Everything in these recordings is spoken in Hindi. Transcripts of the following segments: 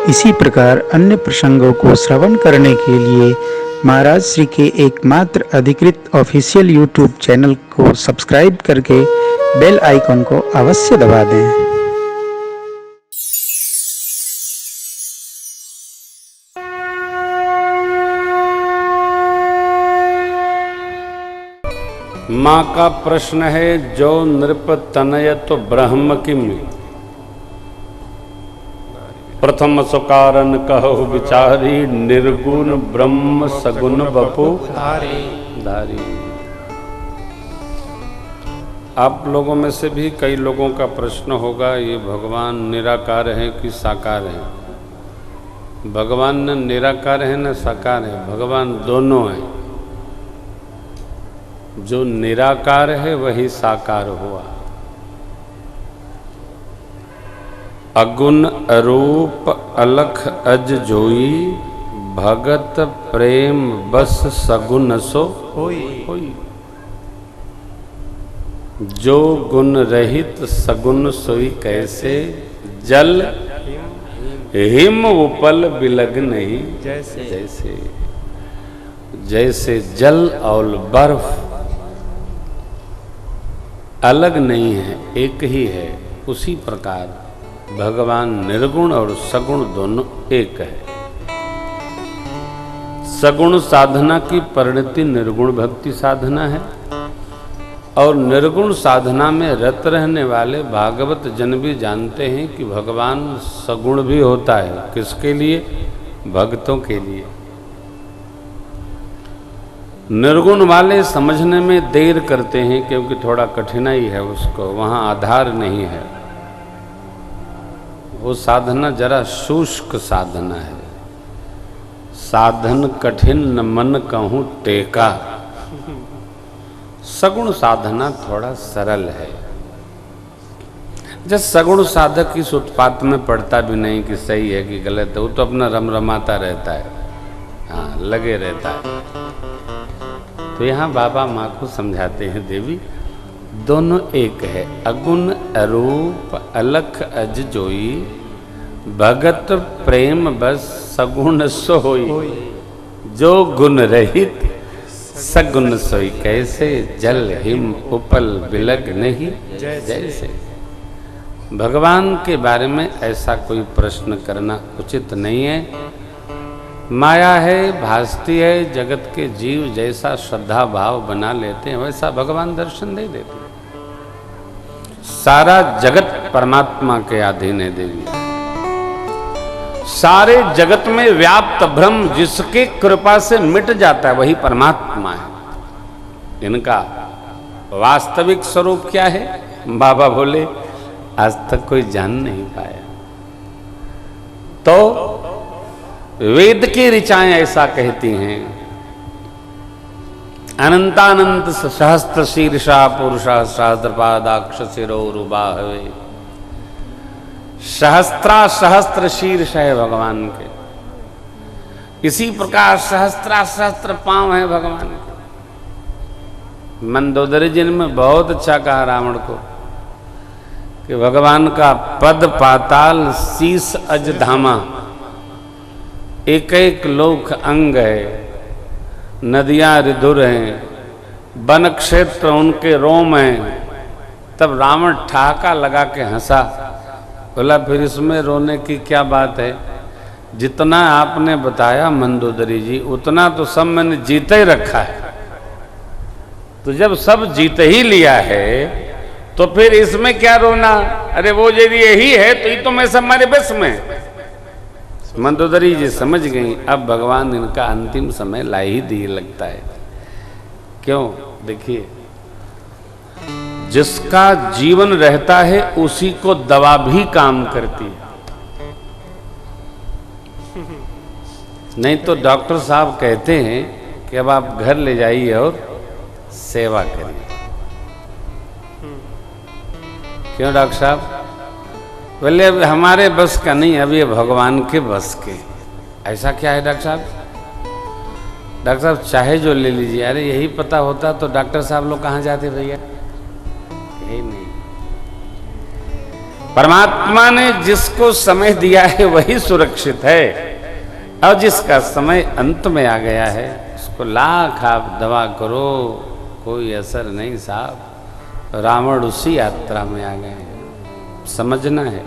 इसी प्रकार अन्य प्रसंगों को श्रवण करने के लिए महाराज श्री के एकमात्र अधिकृत ऑफिशियल यूट्यूब चैनल को सब्सक्राइब करके बेल आइकन को अवश्य दबा दें। माँ का प्रश्न है, जो नृप तनय तो ब्रह्म किम, प्रथम सुकारन कहो विचारी, निर्गुण ब्रह्म सगुण बपु धारी। आप लोगों में से भी कई लोगों का प्रश्न होगा, ये भगवान निराकार है कि साकार है। भगवान न निराकार है न साकार है, भगवान दोनों है। जो निराकार है वही साकार हुआ। अगुण अरूप अलख अज जोई, भगत प्रेम बस सगुन सो होई। जो गुण रहित सगुन सोई कैसे, जल हिम उपल बिलग नहीं। जैसे जैसे जल और बर्फ अलग नहीं है, एक ही है, उसी प्रकार भगवान निर्गुण और सगुण दोनों एक है। सगुण साधना की परिणति निर्गुण भक्ति साधना है, और निर्गुण साधना में रत रहने वाले भागवत जन भी जानते हैं कि भगवान सगुण भी होता है। किसके लिए? भक्तों के लिए। निर्गुण वाले समझने में देर करते हैं क्योंकि थोड़ा कठिनाई है उसको, वहाँ आधार नहीं है। वो साधना जरा शुष्क साधना है। साधन कठिन न मन कहूँ टेका। सगुण साधना थोड़ा सरल है। जब सगुण साधक इस उत्पात में पड़ता भी नहीं कि सही है कि गलत है, वो तो अपना रमरमाता रहता है, हाँ लगे रहता है। तो यहाँ बाबा माँ को समझाते हैं, देवी दोनों एक है। अगुण अरूप अलख अज जोई, भगत प्रेम बस सगुण सोई। जो गुण रहित सगुण सोई कैसे, जल हिम उपल बिलग नहीं। जैसे भगवान के बारे में ऐसा कोई प्रश्न करना उचित नहीं है। माया है, भासती है, जगत के जीव जैसा श्रद्धा भाव बना लेते हैं वैसा भगवान दर्शन दे देते हैं। सारा जगत परमात्मा के अधीन है देवी। सारे जगत में व्याप्त भ्रम जिसके कृपा से मिट जाता है वही परमात्मा है। इनका वास्तविक स्वरूप क्या है? बाबा बोले आज तक कोई जान नहीं पाया। तो वेद की ऋचाएं ऐसा कहती हैं, अनंतानंत सहस्त्र शीर्षा पुरुषा सहस्त्रपादाक्ष शिरोरुबाहवे। सहस्त्रा सहस्त्र शीर्ष है भगवान के, इसी प्रकार सहस्त्रा सहस्त्र पांव है भगवान के। मंदोदरी जी ने बहुत अच्छा कहा रावण को कि भगवान का पद पाताल शीस अज धामा, एक एक लोक अंग है, नदियां रिधुर हैं, वन क्षेत्र उनके रोम हैं। तब रावण ठहाका लगा के हंसा, बोला फिर इसमें रोने की क्या बात है? जितना आपने बताया मंदोदरी जी उतना तो सब मैंने जीते ही रखा है। तो जब सब जीत ही लिया है तो फिर इसमें क्या रोना? अरे वो यदि यही है तो ये तो मैं सब हमारे बस में। मंदोदरी जी समझ गई, अब भगवान इनका अंतिम समय ला ही दिए लगता है। क्यों? देखिए, जिसका जीवन रहता है उसी को दवा भी काम करती है। नहीं तो डॉक्टर साहब कहते हैं कि अब आप घर ले जाइए और सेवा करिए। क्यों डॉक्टर साहब? बोले अब हमारे बस का नहीं, अब ये भगवान के बस के। ऐसा क्या है डॉक्टर साहब? डॉक्टर साहब चाहे जो ले लीजिए। अरे यही पता होता तो डॉक्टर साहब लोग कहाँ जाते भैया? यही नहीं। परमात्मा ने जिसको समय दिया है वही सुरक्षित है, और जिसका समय अंत में आ गया है उसको लाख आप दवा करो कोई असर नहीं साहब। रावण उसी यात्रा में आ गए, समझना है।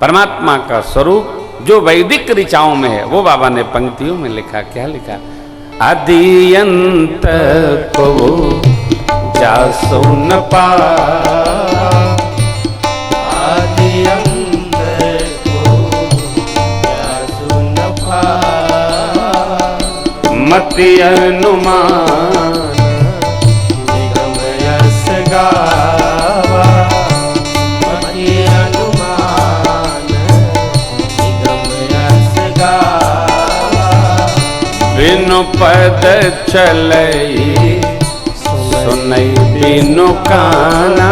परमात्मा का स्वरूप जो वैदिक ऋचाओं में है वो बाबा ने पंक्तियों में लिखा। क्या लिखा? आदि अंत को जासो न पा, आदि अंत को जासो न पा, मति अनुमान निगम यस गावा, मति अनुमान निगम यस गावा, बिनु पद चलई सुनई बिनु काना।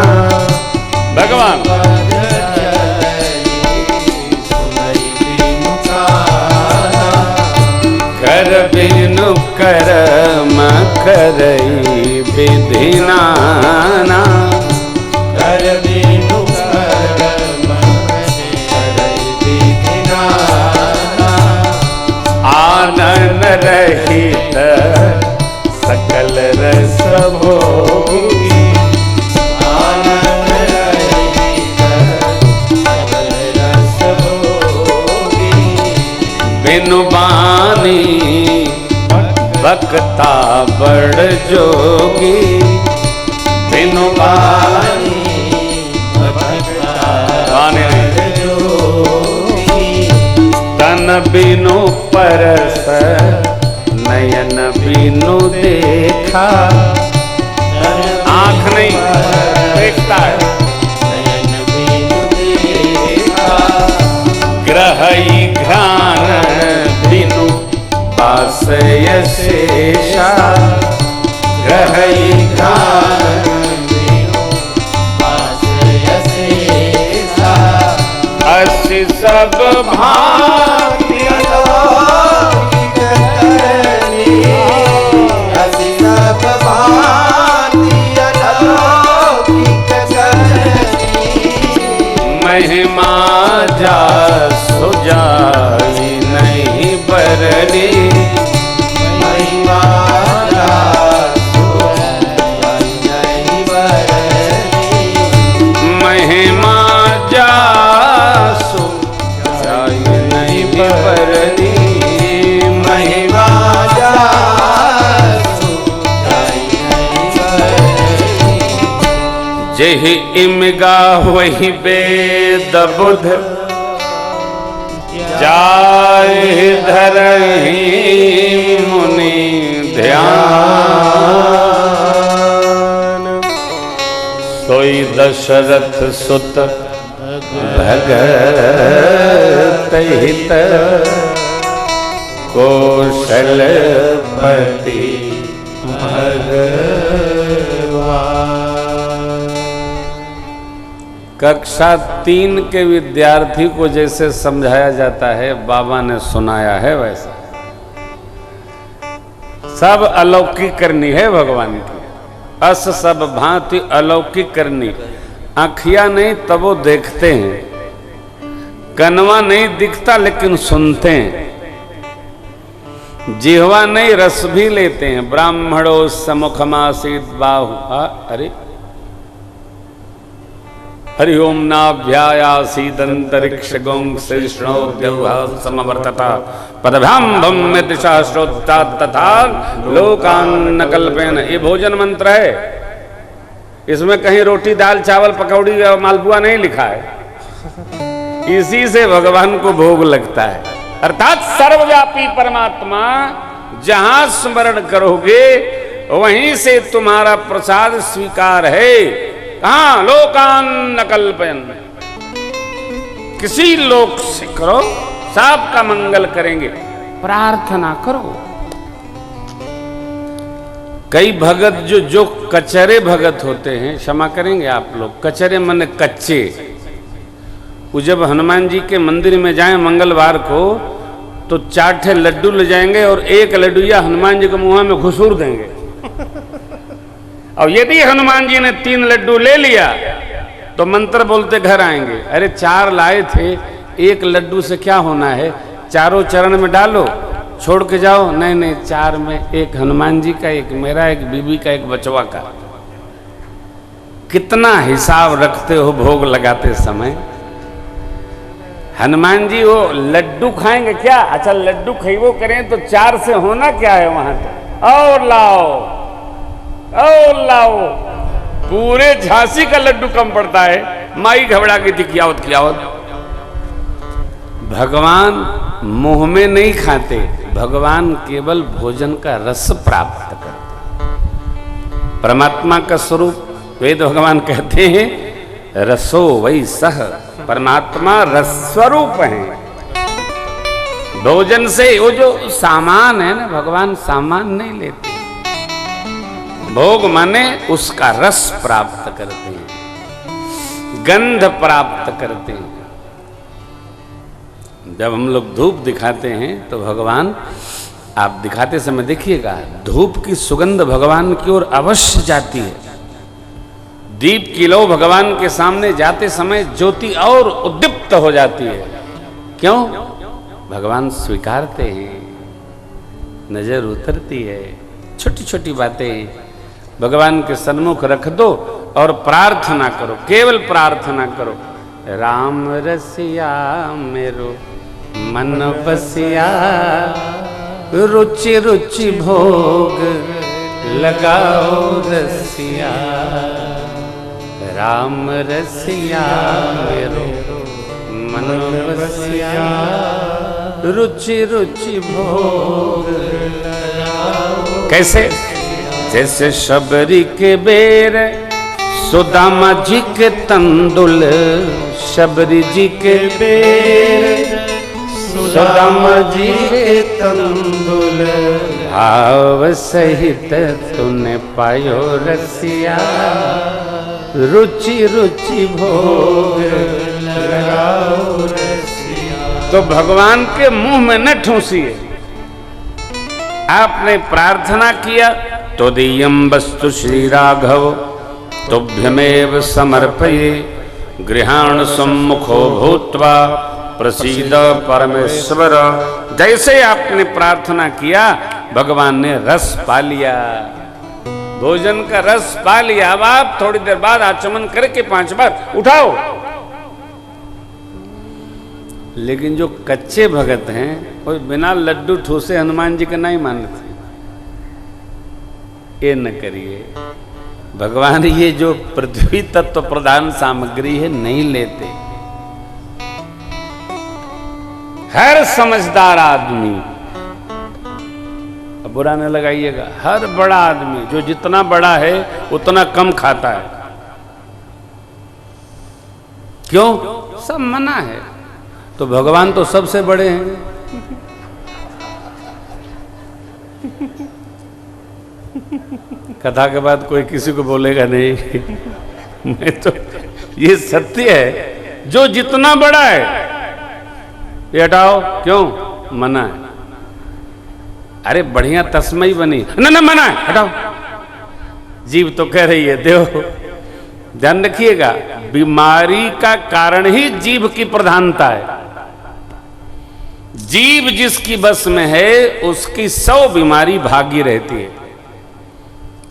भगवान कर बिनु कर्म करई विधि नाना, कर बिनु कर्म करई विधि नाना, आनंद रहित सकल रस भोगी, आनंद रहित सकल रस भोगी, बिनु बानी भक्ता बड़ जोगी, बिनु बानी भक्ता बानी जोगी, तन बिनु परस नयन बिनु देखा। आंख नहीं देखता है, नयन बिनु देखा, ग्रहई घ्राण बिनु पासय शेषा, ग्रहई घ्राण बिनु पासय शेषा, असी सब भांति अलौकिक करनी, असी सब भांति अलौकिक करनी, महिमा जा सुजाई नहीं बरनी, महिमा सुजाई नहीं बरनी, महिमा जा सुजाई नहीं बरनी, महिमा सुजाई नहीं बरनी, जेहि इमगा वही वेद बुध जाहि धरहि मुनि ध्यान, सोई दशरथ सुत भगत हित, कौशलपति भगवान। कक्षा 3 के विद्यार्थी को जैसे समझाया जाता है बाबा ने सुनाया है वैसा। सब अलौकिक करनी है भगवान की, अस सब भांति अलौकिक करनी। आँखियां नहीं तब वो देखते हैं, कनवा नहीं दिखता लेकिन सुनते हैं, जिह्वा नहीं रस भी लेते हैं। ब्राह्मणों समुखमासीत बाहु, अरे हरि ओम नाभ्यायासीदंतरिक्ष गों श्रीष्णो देवः समवर्तता पदभ्याम भम्य दिशा श्रोता तथा लोकान न कल्पेन। ये भोजन मंत्र है, इसमें कहीं रोटी दाल चावल पकौड़ी और मालपुआ नहीं लिखा है। इसी से भगवान को भोग लगता है। अर्थात सर्वव्यापी परमात्मा जहां स्मरण करोगे वहीं से तुम्हारा प्रसाद स्वीकार है। कहां? लोकान न कल्पयन, किसी लोक से करो सबका मंगल करेंगे। प्रार्थना करो। कई भगत जो कचरे भगत होते हैं, क्षमा करेंगे आप लोग, कचरे मन कच्चे, वो जब हनुमान जी के मंदिर में जाएं मंगलवार को तो 4 ठे लड्डू ले जाएंगे और एक लड्डू या हनुमान जी के मुंह में घुसूर देंगे। और यदि हनुमान जी ने 3 लड्डू ले लिया तो मंत्र बोलते घर आएंगे। अरे 4 लाए थे, एक लड्डू से क्या होना है, चारों चरण में डालो, छोड़ के जाओ। नहीं नहीं, 4 में, एक हनुमान जी का, एक मेरा, एक बीबी का, एक बचवा का। कितना हिसाब रखते हो भोग लगाते समय। हनुमान जी वो लड्डू खाएंगे क्या? अच्छा लड्डू खइबो करें तो 4 से होना क्या है वहां तो, और लाओ और लाओ। पूरे झांसी का लड्डू कम पड़ता है। माई घबरा गई थी, खियावत खियावत। भगवान मुंह में नहीं खाते, भगवान केवल भोजन का रस प्राप्त करते। परमात्मा का स्वरूप वेद भगवान कहते हैं, रसो वही सह, परमात्मा रस स्वरूप है। भोजन से वो जो सामान है ना, भगवान सामान नहीं लेते। भोग माने उसका रस प्राप्त करते हैं, गंध प्राप्त करते हैं। जब हम लोग धूप दिखाते हैं तो भगवान, आप दिखाते समय देखिएगा, धूप की सुगंध भगवान की ओर अवश्य जाती है। दीप की लौ भगवान के सामने जाते समय ज्योति और उद्दीप्त हो जाती है। क्यों? भगवान स्वीकारते हैं, नजर उतरती है। छोटी छोटी बातें भगवान के सन्मुख रख दो और प्रार्थना करो, केवल प्रार्थना करो। राम रसिया मेरो मन बसिया, रुचि रुचि भोग लगाओ रसिया। राम रसिया मेरो मन बसिया, रुचि रुचि भोग लगाओ। कैसे? जैसे शबरी के बेर, सुदामा जी के तंदुल। शबरी जी के बेर, सुदामा जी के तंदुल। भाव सहित तूने पायो रसिया, रुचि रुचि भोग लगाओ रसिया। तो भगवान के मुंह में न ठूंसिए। आपने प्रार्थना किया, तो दीयम वस्तु श्री राघव तुभ्यमेव समर्पये, गृहाण सम्मुखो भूत्वा प्रसीद परमेश्वर। जैसे आपने प्रार्थना किया, भगवान ने रस पा लिया, भोजन का रस पा लिया। अब आप थोड़ी देर बाद आचमन करके 5 बार उठाओ। लेकिन जो कच्चे भगत हैं, वो बिना लड्डू ठूसे हनुमान जी का नहीं मानते। ये न करिए। भगवान ये जो पृथ्वी तत्व प्रधान सामग्री है नहीं लेते। हर समझदार आदमी, अब बुरा न लगाइएगा, हर बड़ा आदमी जो जितना बड़ा है उतना कम खाता है। क्यों? सब मना है। तो भगवान तो सबसे बड़े हैं। कथा के बाद कोई किसी को बोलेगा नहीं। मैं तो, ये सत्य है, जो जितना बड़ा है ये हटाओ। क्यों? मना है। अरे बढ़िया तस्मई बनी, ना मना है, हटाओ। जीव तो कह रही है, देव ध्यान रखिएगा, बीमारी का कारण ही जीव की प्रधानता है। जीव जिसकी बस में है उसकी 100 बीमारी भागी रहती है।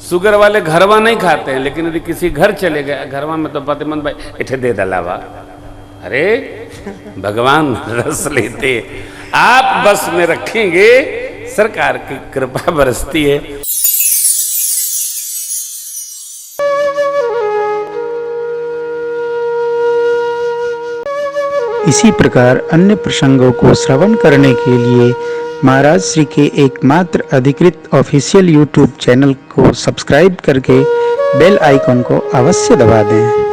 शुगर वाले घरवा नहीं खाते हैं, लेकिन यदि किसी घर चले गए, घरवा में तो पतिमंद भाई इठे दे दलावा। अरे भगवान रस लेते, आप बस में रखेंगे, सरकार की कृपा बरसती है। इसी प्रकार अन्य प्रसंगों को श्रवण करने के लिए महाराज श्री के एकमात्र अधिकृत ऑफिशियल यूट्यूब चैनल को सब्सक्राइब करके बेल आइकन को अवश्य दबा दें।